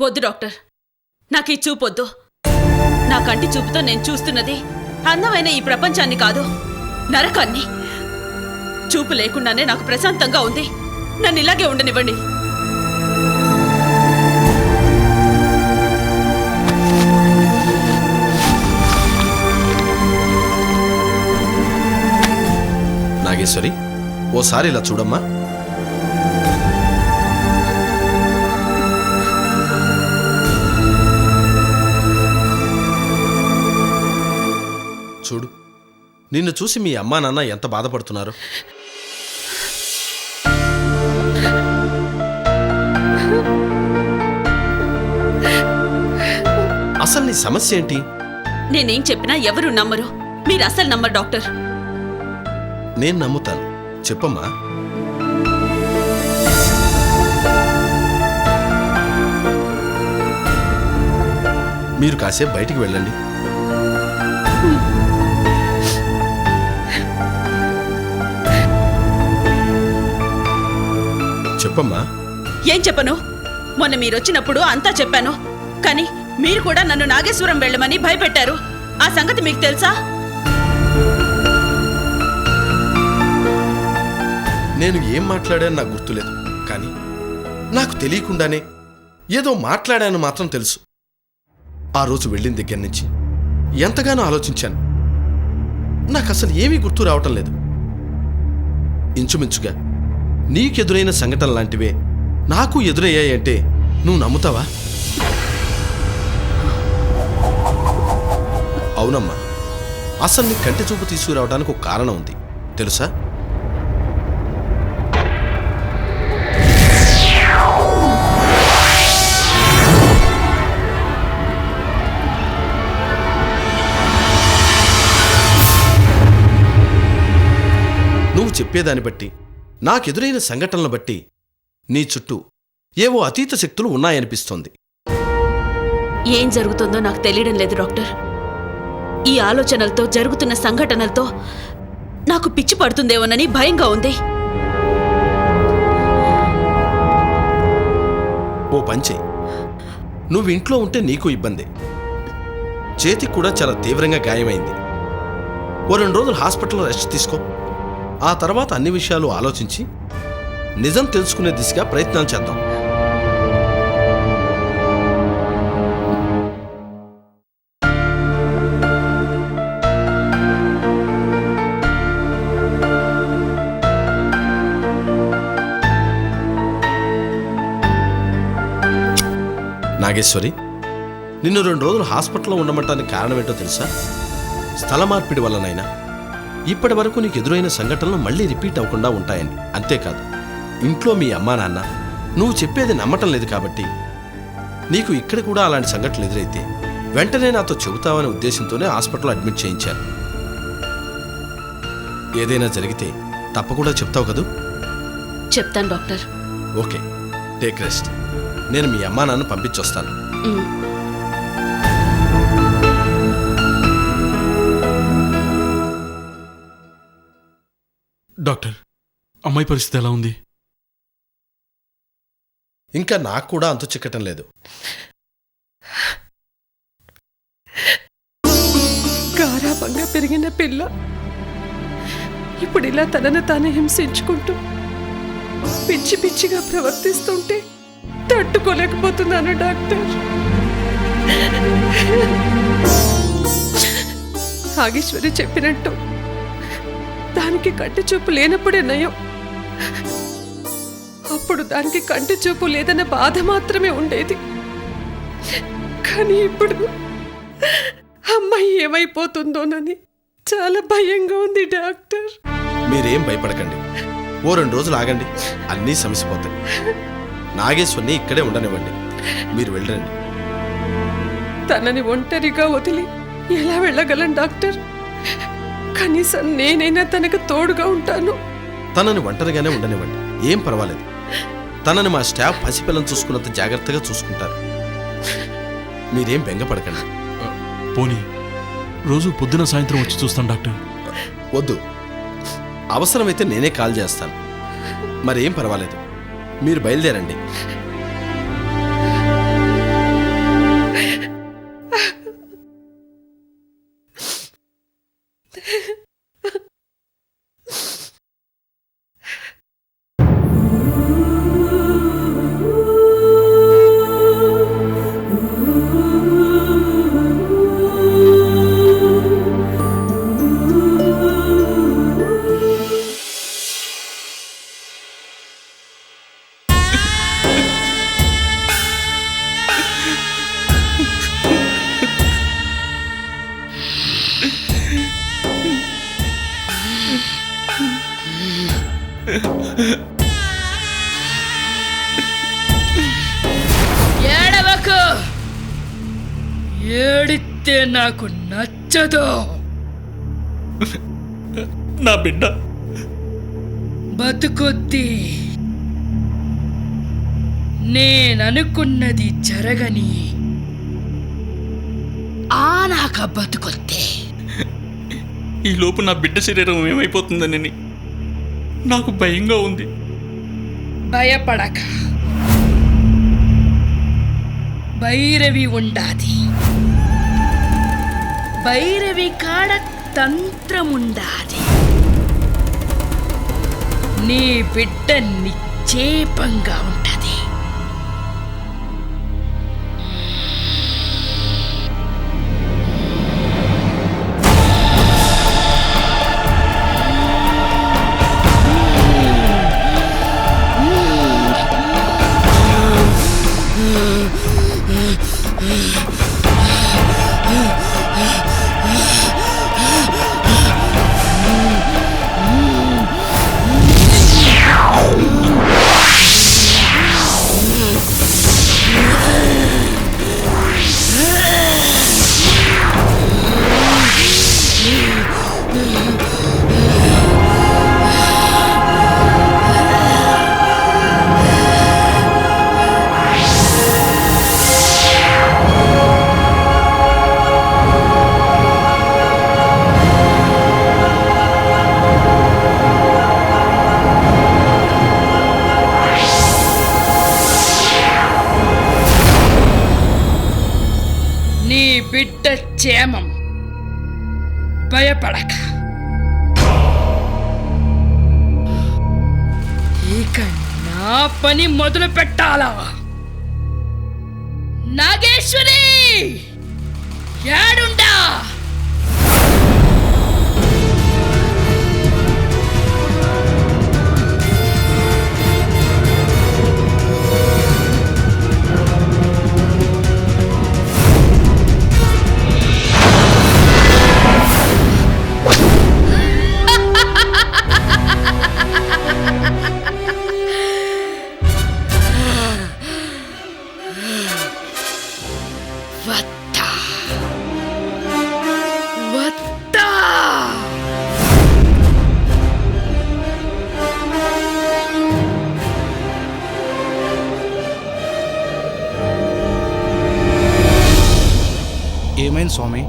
వద్దు డాక్టర్, నాకు ఈ చూపొద్దు. నా కంటి చూపుతో నేను చూస్తున్నది అందమైన ఈ ప్రపంచాన్ని కాదు, నరకాన్ని. చూపు లేకుండానే నాకు ప్రశాంతంగా ఉంది. నన్ను ఇలాగే ఉండనివ్వండి. నాగేశ్వరి, ఓసారి ఇలా చూడమ్మా. చూడు, నిన్ను చూసి మీ అమ్మా నాన్న ఎంత బాధపడుతున్నారు. అసలు నీ సమస్య ఏంటి? నేనేం చెప్పినా ఎవరు నమ్మరు. మీరు అసలు నమ్మరు డాక్టర్. నేను నమ్ముతాను, చెప్పమ్మా. మీరు కాసేపు బయటికి వెళ్ళండి. చెప్పమ్మా. ఏం చెప్పను? మొన్న మీరొచ్చినప్పుడు అంతా చెప్పాను, కానీ మీరు కూడా నన్ను నాగేశ్వరం వెళ్ళమని భయపెట్టారు. ఆ సంగతి మీకు తెలుసా? నేను ఏం మాట్లాడాను నాకు గుర్తులేదు, కానీ నాకు తెలియకుండానే ఏదో మాట్లాడాను మాత్రం తెలుసు. ఆ రోజు వెళ్ళిన దగ్గర నుంచి ఎంతగానో ఆలోచించాను. నాకు అసలు ఏమీ గుర్తు రావటం లేదు. ఇంచుమించుగా నీకెదురైన సంఘటన లాంటివే నాకు ఎదురయ్యాయంటే నువ్వు నమ్ముతావా? అవునమ్మా, అసలు నీ కంటి చూపు తీసుకురావడానికి ఒక కారణం ఉంది, తెలుసా? నువ్వు చెప్పేదాన్ని బట్టి, నాకెదురైన సంఘటనలను బట్టి నీ చుట్టూ ఏవో అతీత శక్తులు ఉన్నాయనిపిస్తోంది. ఏం జరుగుతుందో నాకు తెలియడం లేదు డాక్టర్. ఈ ఆలోచనలతో, జరుగుతున్న సంఘటనలతో నాకు పిచ్చి పడుతుందేమోనని భయంగా ఉంది. ఓ పంచే, నువ్వు ఇంట్లో ఉంటే నీకు ఇబ్బంది. చేతికి కూడా చాలా తీవ్రంగా గాయమైంది. ఓ 2 రోజులు హాస్పిటల్లో రెస్ట్ తీసుకో. ఆ తర్వాత అన్ని విషయాలు ఆలోచించి నిజం తెలుసుకునే దిశగా ప్రయత్నాలు చేద్దాం. నాగేశ్వరి, నిన్ను 2 రోజులు హాస్పిటల్లో ఉండమంటానికి కారణం ఏంటో తెలుసా? స్థల మార్పిడి వల్లనైనా ఇప్పటి వరకు నీకు ఎదురైన సంఘటనలు మళ్ళీ రిపీట్ అవ్వకుండా ఉంటాయని. అంతేకాదు, ఇంట్లో మీ అమ్మా నాన్న నువ్వు చెప్పేది నమ్మటం లేదు కాబట్టి నీకు ఇక్కడ కూడా అలాంటి సంఘటనలు ఎదురైతే వెంటనే నాతో చెబుతావనే ఉద్దేశంతోనే హాస్పిటల్లో అడ్మిట్ చేయించాను. ఏదైనా జరిగితే తప్పకుండా చెప్తావు కదూ? చెప్తాను డాక్టర్. Okay, take rest. నేను మీ అమ్మా నాన్న పంపించొస్తాను. డాక్టర్, అమ్మాయి పరిస్థితి ఎలా ఉంది? ఇంకా నాకు కూడా అంతు చిక్కటం లేదు. గారాబంగా పెరిగిన పిల్ల ఇప్పుడు ఇలా తనను తాను హింసించుకుంటూ పిచ్చి పిచ్చిగా ప్రవర్తిస్తుంటే తట్టుకోలేకపోతున్నాను డాక్టర్. నాగేశ్వరి చెప్పినట్టు దానికి కంటి చూపు లేనప్పుడే నయం. అప్పుడు దానికి కంటి చూపు లేదన్న బాధ మాత్రమే ఉండేది. కానీ ఇప్పుడు అమ్మాయి ఏమైపోతుందోనని చాలా భయంగా ఉంది డాక్టర్. మీరేం భయపడకండి, ఓ 2 రోజులు ఆగండి, అన్నీ సమసిపోతాయి. నాగేశ్వరిని ఇక్కడే ఉండనివ్వండి, మీరు వెళ్ళండి. తనని ఒంటరిగా వదిలి ఎలా వెళ్ళగలను డాక్టర్? కనీసం నేనైనా తనకు తోడుగా ఉంటాను. తనని ఒంటరిగానే ఉండనివ్వండి, ఏం పర్వాలేదు. తనని మా స్టాఫ్ పసిపిల్లని చూసుకున్నంత జాగ్రత్తగా చూసుకుంటారు. మీరేం బెంగపడకండి. పోనీ రోజు పొద్దున సాయంత్రం వచ్చి చూస్తాను డాక్టర్. వద్దు, అవసరమైతే నేనే కాల్ చేస్తాను. మరేం పర్వాలేదు, మీరు బయలుదేరండి. ఏడవకు, ఏడితే నాకు నచ్చదు. నా బిడ్డ బతుకొద్ది, నేననుకున్నది జరగని ఆనాక బతుకొద్ది. ఈ లోపు నా బిడ్డ శరీరం ఏమైపోతుందని నాకు భయంగా ఉంది. భయపడక, భైరవి ఉండాది. భైరవి కాడ తంత్రముండాది. నీ బిడ్డ నిక్షేపంగా ఉంటది. బిడ్డ క్షేమం, భయపడక. ఇక నా పని మొదలు పెట్టాలా? నాగేశ్వరి ఏడుండా? ఏమైంది స్వామి?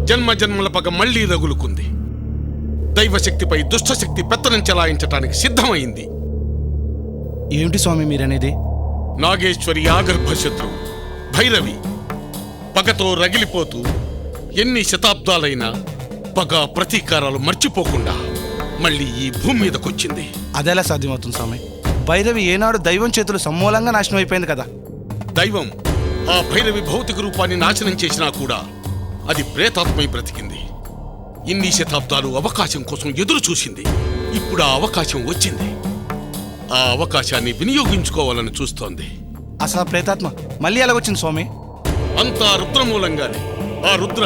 జన్మ జన్మల పగ మళ్లీ రగులుకుంది. దైవశక్తిపై దుష్టశక్తి పెత్తనం చెలాయించటానికి సిద్ధమైంది. ఏమిటి స్వామి మీరనేది? నాగేశ్వరి ఆగర్భ శత్రువు భైరవి పగతో రగిలిపోతూ ఎన్ని శతాబ్దాలైనా పగ ప్రతీకారాలు మర్చిపోకుండా మళ్ళీ ఈ భూమి మీదకొచ్చింది. అదెలా సాధ్యమవుతుంది స్వామి? భైరవి ఏనాడు దైవం చేతులు సమూలంగా నాశనం అయిపోయింది కదా. దైవం ఆ భైరవి భౌతిక రూపాన్ని నాశనం చేసినా కూడా అది ప్రేతాత్మై బ్రతికింది. ఇన్ని శతాబ్దాలు అవకాశం కోసం ఎదురు చూసింది. ఇప్పుడు ఆ అవకాశం వచ్చింది. ఆ అవకాశాన్ని వినియోగించుకోవాలని చూస్తోంది. అసలు ఆ ప్రేతాత్మ మళ్ళీ ఎలాగొచ్చింది స్వామి? అంతా రుద్రమూలంగానే. ఆ రుద్ర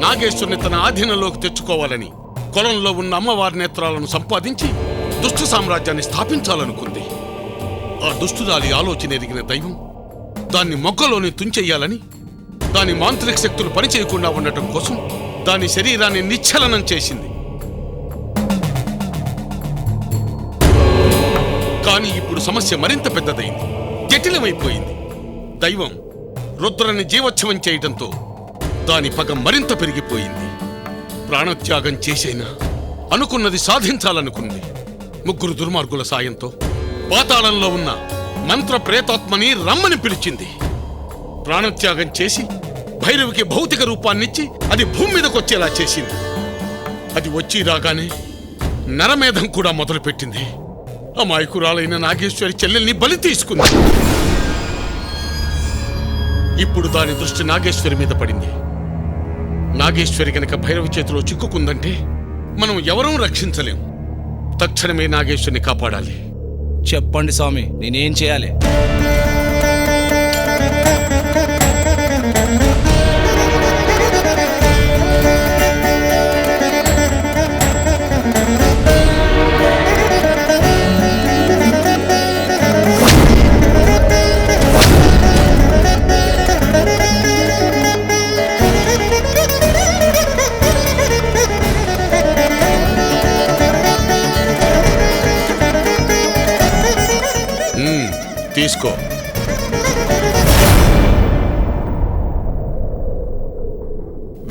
నాగేశ్వరుని తన ఆధీనంలోకి తెచ్చుకోవాలని కొలంలో ఉన్న అమ్మవారి నేత్రాలను సంపాదించి దుష్ట సామ్రాజ్యాన్ని స్థాపించాలనుకుంది. ఆ దుష్టురాలి ఆలోచన ఎరిగిన దైవం దాన్ని మొగ్గలోని తుంచెయ్యాలని, దాని మాంత్రిక శక్తులు పనిచేయకుండా ఉండటం కోసం దాని శరీరాన్ని నిశ్చలనం చేసింది. కానీ ఇప్పుడు సమస్య మరింత పెద్దదైంది, జటిలమైపోయింది. దైవం రుద్రని జీవోత్సవం చేయడంతో దాని పగ మరింత పెరిగిపోయింది. ప్రాణత్యాగం చేసైనా అనుకున్నది సాధించాలనుకుంది. ముగ్గురు దుర్మార్గుల సాయంతో పాతాళంలో ఉన్న మంత్ర ప్రేతాత్మని రమ్మని పిలిచింది. ప్రాణత్యాగం చేసి భైరవికి భౌతిక రూపాన్నిచ్చి అది భూమి మీదకొచ్చేలా చేసింది. అది వచ్చి రాగానే నరమేధం కూడా మొదలుపెట్టింది. అమాయకురాలైన నాగేశ్వరి చెల్లెల్ని బలి తీసుకుంది. ఇప్పుడు దాని దృష్టి నాగేశ్వరి మీద పడింది. నాగేశ్వరి గనక భైరవి చేతిలో చిక్కుకుందంటే మనం ఎవరూ రక్షించలేం. తక్షణమే నాగేశ్వరిని కాపాడాలి. చెప్పండి స్వామి, నేనేం చేయాలి?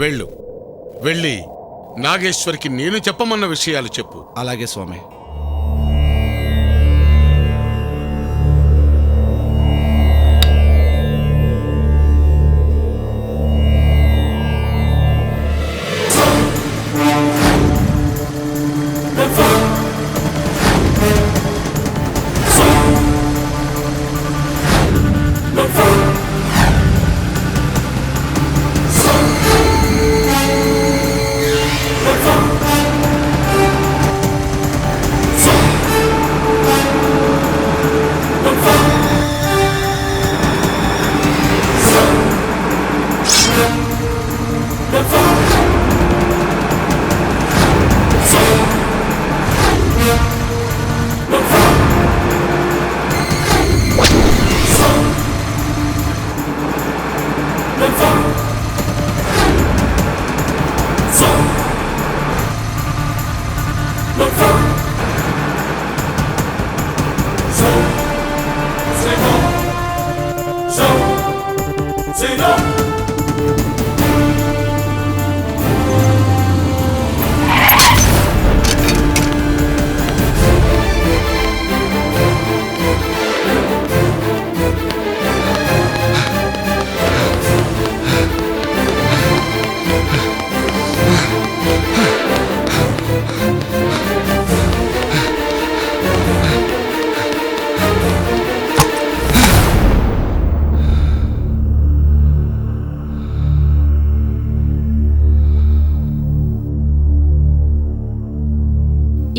వెళ్ళు, వెళ్ళి నాగేశ్వరికి నేను చెప్పమన్న విషయాలు చెప్పు. అలాగే స్వామి.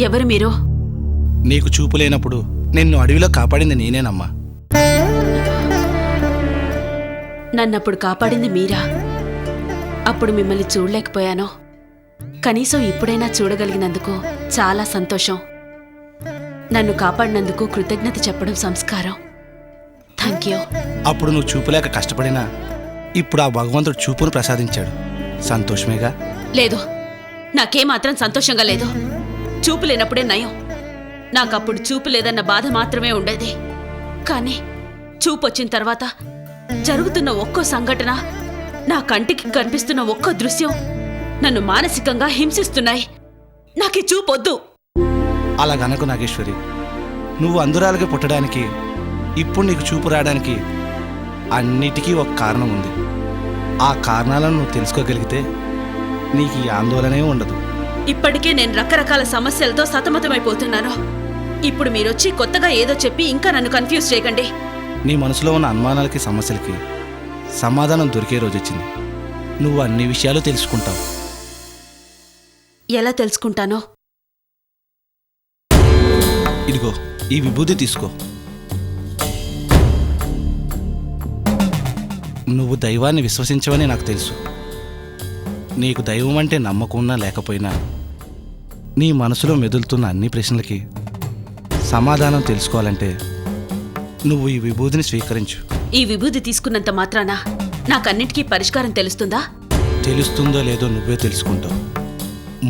ఎవరు మీరు? నీకు చూపు లేనప్పుడు నిన్ను అడవిలో కాపాడింది నేనేనమ్మా. నన్నప్పుడు కాపాడింది మీరా? అప్పుడు మిమ్మల్ని చూడలేకపోయాను. కనీసం ఇప్పుడైనా చూడగలిగినందుకు చాలా సంతోషం. నన్ను కాపాడినందుకు కృతజ్ఞత చెప్పడం సంస్కారం. Thank you. అప్పుడు నువ్వు చూపులేక కష్టపడినా ఇప్పుడు ఆ భగవంతుడు చూపును ప్రసాదించాడు. సంతోషమేగా? లేదు, నాకేమాత్రం సంతోషంగా లేదు. చూపు లేనప్పుడే నయం. నాకప్పుడు చూపు లేదన్న బాధ మాత్రమే ఉండేది. కానీ చూపొచ్చిన తర్వాత జరుగుతున్న ఒక్కో సంఘటన, నా కంటికి కనిపిస్తున్న ఒక్కో దృశ్యం నన్ను మానసికంగా హింసిస్తున్నాయి. నాకీ చూపొద్దు. అలాగనకు నాగేశ్వరి. నువ్వు అందురాలుగా పుట్టడానికి, ఇప్పుడు నీకు చూపు రావడానికి అన్నిటికీ ఒక కారణం ఉంది. ఆ కారణాలను నువ్వు తెలుసుకోగలిగితే నీకు ఈ ఆందోళనే ఉండదు. ఇప్పటికే నేను రకరకాల సమస్యలతో సతమతమైపోతున్నాను. ఇప్పుడు మీరొచ్చి కొత్తగా ఏదో చెప్పి ఇంకా నన్ను కన్ఫ్యూజ్ చేయకండి. నీ మనసులో ఉన్న అనుమానాలకి, సమస్యలకి సమాధానం దొరికే రోజు వచ్చింది. నువ్వు అన్ని విషయాలు తెలుసుకుంటావు. ఎలా తెలుసుకుంటానో? ఇదిగో ఈ విభూతి తీసుకో. నువ్వు దైవాన్ని విశ్వసించవని నాకు తెలుసు. నీకు దైవం అంటే నమ్మకం ఉన్నా లేకపోయినా నీ మనసులో మెదులుతున్న అన్ని ప్రశ్నలకి సమాధానం తెలుసుకోవాలంటే నువ్వు ఈ విభూతిని స్వీకరించు. ఈ విభూతి తీసుకున్నంత మాత్రాన నాకన్నిటికీ పరిష్కారం తెలుస్తుందా? తెలుస్తుందో లేదో నువ్వే తెలుసుకుంటావు.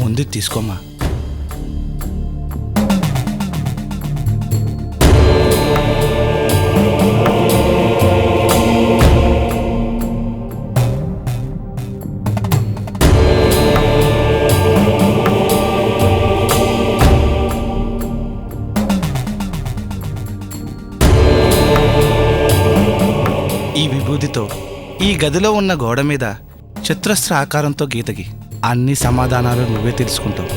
ముందు తీసుకోమ్మా. ఈ విభూతితో ఈ గదిలో ఉన్న గోడ మీద చతురస్ర ఆకారంతో గీతగి అన్ని సమాధానాలు నువ్వే తెలుసుకుంటావు.